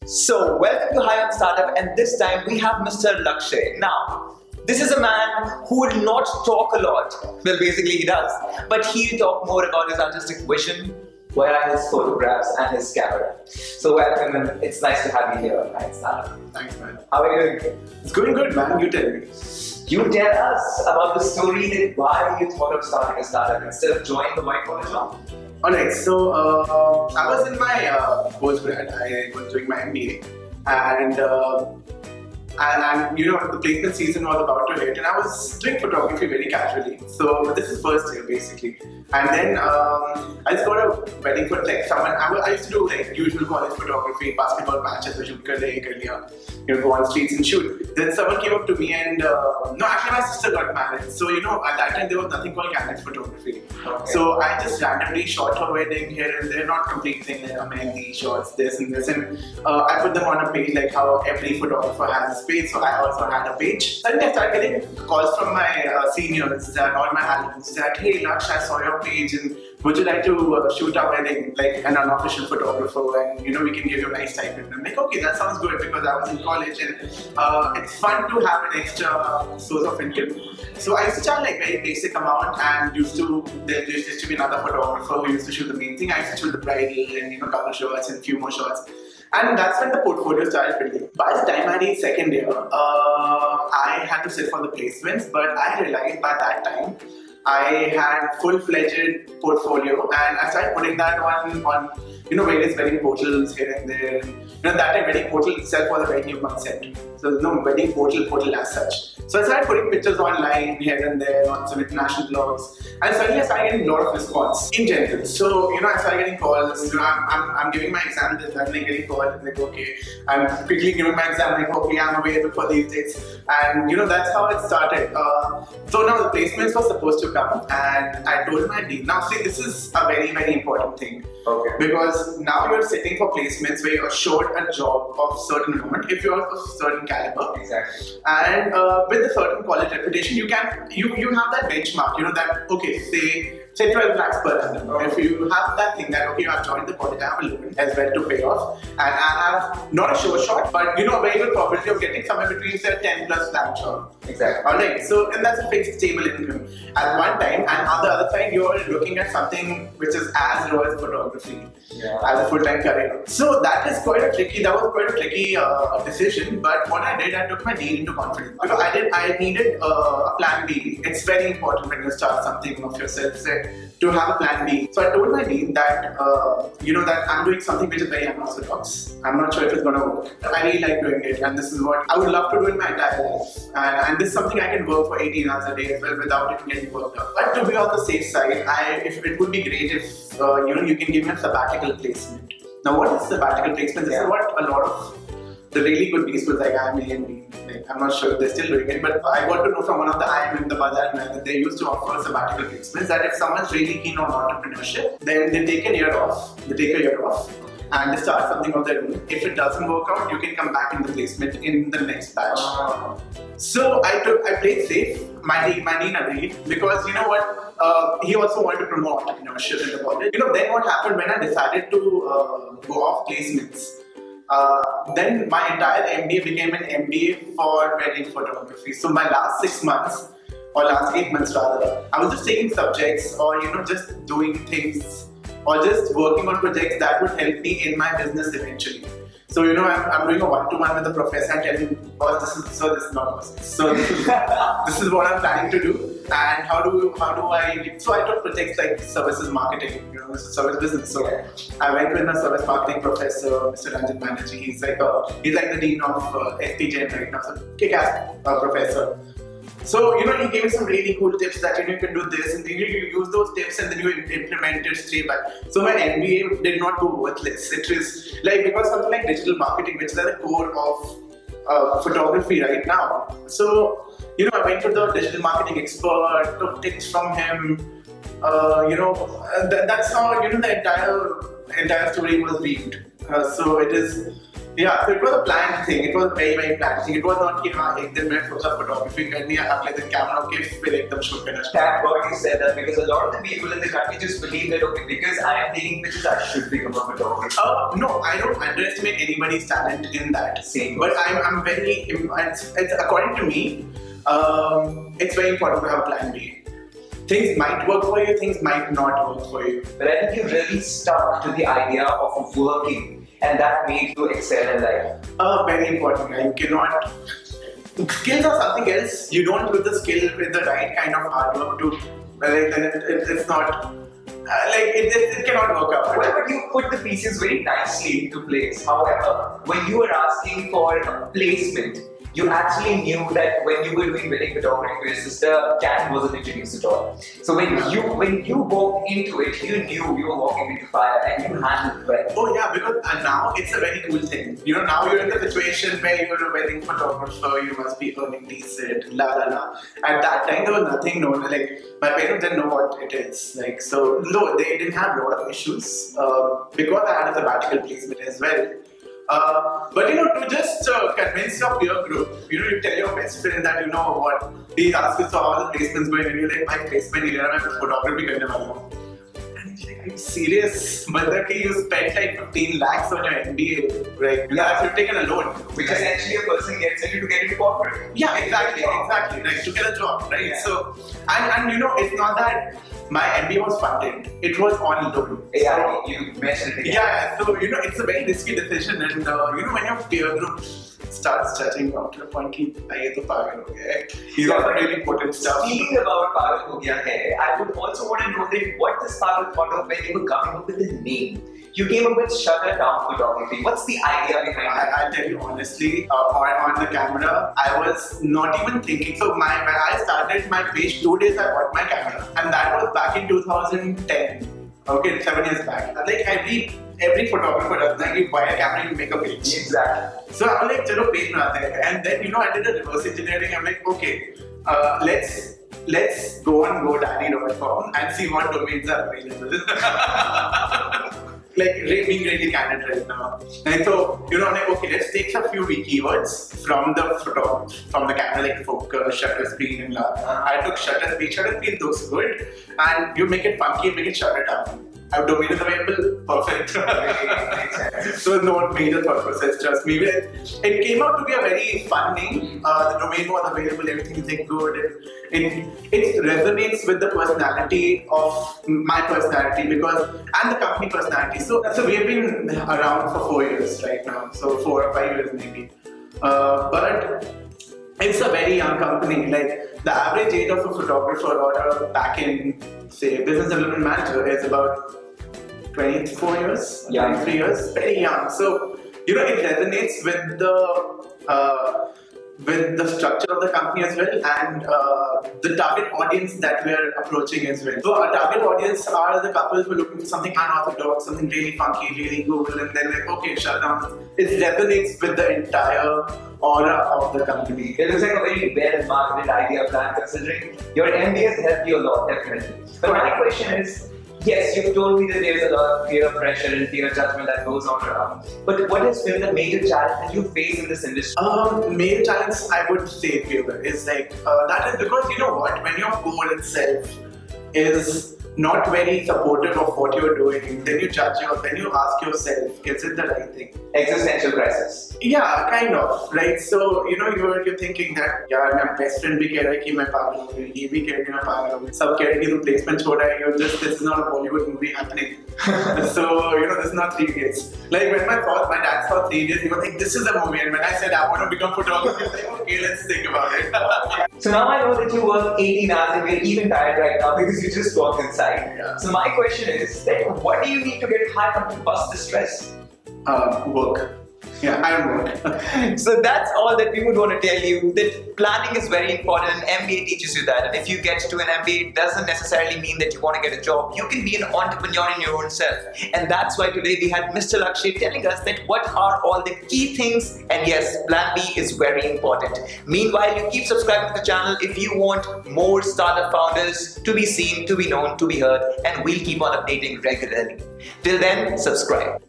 So, welcome to High on Startup, and this time we have Mr. Lakshya. Now, this is a man who will not talk a lot. Well, basically he does, but he'll talk more about his artistic vision via his photographs and his camera. So, welcome, and it's nice to have you here on High on Startup. Thanks, man. How are you doing? It's going good, man. You tell me. You tell us about the story that why you thought of starting a startup instead of joining the white collar job. Alright, so I was in my postgrad. I was doing my MBA, and you know, the placement season was about to hit, and I was doing photography very casually. So this is first year basically, and then I just got a wedding for like someone. I used to do like usual college photography, basketball matches, shoot go on streets and shoot. Then someone came up to me and no, actually my sister got married. So you know, at that time there was nothing called Candid photography. Okay. So I just randomly shot her wedding here and there, not complete thing like Amandi shots, this and this, and I put them on a page like how every photographer has a page. So I also had a page. Suddenly I started getting calls from my seniors that all my albums that, hey Lakshya, I saw your page and would you like to shoot our wedding like an unofficial photographer, and you know we can give you a nice stipend. I'm like, okay, that sounds good, because I was in college and it's fun to have an extra source of income. So I used to charge like very basic amount, and there used to be another photographer who used to shoot the main thing. I used to shoot the bridal and you know couple shots and few more shots. And that's when the portfolio started building. By the time I reached second year, I had to sit for the placements, but I realized by that time I had full-fledged portfolio, and I started putting that on you know various wedding portals here and there. And, you know, that time wedding portal itself was a very new concept. So there's no wedding portal as such. So I started putting pictures online here and there on some international blogs, and suddenly I started getting a lot of response in general. So you know, I started getting calls. You know, I'm giving my exam this, I'm like getting calls. I'm like, okay, I'm quickly giving my exam. Like, okay, I'm available for these dates, and you know that's how it started. So now the placements were supposed to come, and I told my dean. Now see, this is a very important thing. Okay. Because now you're sitting for placements where you're assured a job of certain amount if you're of certain caliber. Exactly. And with a certain college reputation, you have that benchmark. You know that okay, say 12 lakhs per annum. Okay. If you have that thing that okay, I've joined the college, I have a loan as well to pay off, and I have not a sure shot, but you know a very good probability of getting somewhere between say 10 plus lakh job. Exactly. Alright. So and that's a fixed stable income at one time, and on the other side you're looking at something which is as low as photography. Yeah. As a full-time career. So that was quite a tricky decision, but what I did, I took my dean into confidence. Because I needed a plan B. It's very important when you start something of yourself to have a plan B. So I told my dean that, you know, that I'm doing something which is very unorthodox. I'm not sure if it's going to work. I really like doing it, and this is what I would love to do in my entire life. And this is something I can work for 18 hours a day as well without it getting worked out. But to be on the safe side, it would be great if you know, you can give me a sabbatical placement. Now, what is sabbatical placement? This is what a lot of the really good schools like IMA and B, like, I'm not sure if they're still doing it, but I got to know from one of the IMA, the Bazaar, that they used to offer sabbatical placements, that if someone's really keen on entrepreneurship, then they take a year off. And they start something of their own. If it doesn't work out, you can come back in the placement in the next batch. So I played safe. My dean agreed, because you know what, he also wanted to promote entrepreneurship in the college. You know, then what happened when I decided to go off placements, then my entire MBA became an MBA for wedding photography. So my last 6 months, or last 8 months rather, I was just taking subjects, or you know, just doing things, or just working on projects that would help me in my business eventually. So you know, I'm doing a one-to-one with the professor and telling him, boss, this is this is what I'm planning to do, and how do I? So I took projects like services marketing, you know, this is service business. So I went with my service marketing professor, Mr. Ranjan Banerjee. He's like the dean of FPJ right now, so kick-ass professor. So, you know, he gave me some really cool tips that you can do this, and then you use those tips and then you implement it straight back. So my MBA did not go worthless. It is like, because something like digital marketing, which is at the core of photography right now. So, you know, I went to the digital marketing expert, took tips from him. You know, that's how, you know, the entire story was weaved. So it is Yeah, so it was a planned thing. It was a very, very planned thing. It was not कि हाँ एक दिन में photography करनी है, अगले दिन camera के फिर एकदम shoot करना. Thank God you said that, because a lot of the people in the country just believe that, okay, because I am taking pictures, I should become a photographer. No, I don't underestimate anybody's talent in that. Same. But I'm very, it's according to me, it's very important to have a plan B. Things might work for you, things might not work for you. But I think you really stuck to the idea of working, and that made you excel in life. Very important. You cannot. Skills are something else. You don't do the skill with the right kind of hard work to. Then it's not. It cannot work out. Well, but you put the pieces very nicely into place. However, when you were asking for a placement, you actually knew that when you were doing wedding photography, your sister Candid wasn't introduced at all. So when you walked into it, you knew you were walking into fire, and you handled it well. Oh yeah, because now it's a very cool thing. You know, now you're in the situation where you're a wedding photographer, you must be earning decent, la la la. At that time, there was nothing known. Like my parents didn't know what it is. Like so, no, they didn't have a lot of issues because I had a sabbatical placement as well. But you know, to just convince your peer group, you know, you tell your best friend that you know what, he asks you so how the placement's going, and you're like, my placement here, I'm photography karne wala hu. And he's like, are you serious? But you spent like 15 lakhs on your MBA, right? Yeah, you've taken a loan. Which essentially a person gets you to get into corporate. Yeah, exactly, like to get a job, right? Yeah. So, and you know, it's not that my MBA was funded, it was on loan. Yeah, so, you mentioned it. Yeah, so you know, it's a very risky decision, and you know, when your peer group starts judging out to the point that ये तो पागल हो गया है. He's got really important stuff. Speaking about पागल हो गया है, I would also want to know that what this पागल thought of when you were coming up with the name. You came up with Shutterdown Photography. What's the idea behind it? I'll tell you honestly, on the camera, I was not even thinking. So when I started my page, 2 days I bought my camera, and that was back in 2010. Okay, 7 years back. Like every photographer does that. You buy a camera, you make a page. Exactly. So I'm like, chalo page बनाते हैं. And then you know, I did a reverse engineering. I'm like, okay, let's go on GoDaddy.com and see what domains are available. Like being really candid right now. And so, you know, like, okay, let's take a few keywords from the camera, like focus, shutter speed, and blah. I took shutter speed. Shutter speed looks good, and you make it funky, make it shutter down. Our domain is available, perfect. So no major thought process, trust me. It came out to be a very fun name. The domain was available, everything is like good. It resonates with the personality of my personality and the company personality. So we've been around for 4 years right now, so 4 or 5 years maybe. But it's a very young company. Like the average age of a photographer or a back-end, say, business development manager is about 24 years, 23 years, very young. So you know, it resonates with the structure of the company as well, and the target audience that we are approaching as well. So our target audience are the couples who are looking for something unorthodox, something really funky, really cool, and then like, okay, Shutterdown. It resonates with the entire aura of the company. It looks like a very well-marketed idea plan, considering your MBA has helped you a lot, definitely. But my question is, yes, you've told me that there's a lot of peer pressure and peer judgment that goes on around. But what has been the major challenge that you face in this industry? Major challenge, I would say, peer is like, that is because, you know what, when your goal itself is not very supportive of what you're doing, then you judge yourself, then you ask yourself, is it the right thing? Existential crisis. Yeah, kind of, right? So, you know, you're thinking that, yeah, my best friend भी कह रहा है कि मैं पागल हो गई, ये भी कह रही है मैं पागल हो गई, सब कह रहे हैं कि तुम placement छोड़ा है, this is not a Bollywood movie happening. So, you know, this is not 3 days. Like when my dad saw 3 days, he was like, this is a movie. And when I said I want to become photographer, he was like, okay, let's think about it. So now I know that you work 18 hours and you're even tired right now because you just walked inside. Yeah. So my question is, that what do you need to get high up to bust the stress? Work. Yeah, I work. So that's all that we would want to tell you, that planning is very important and MBA teaches you that. And if you get to an MBA, it doesn't necessarily mean that you want to get a job. You can be an entrepreneur in your own self. And that's why today we had Mr. Lakshya telling us that what are all the key things. And yes, plan B is very important. Meanwhile, you keep subscribing to the channel if you want more startup founders to be seen, to be known, to be heard. And we'll keep on updating regularly. Till then, subscribe.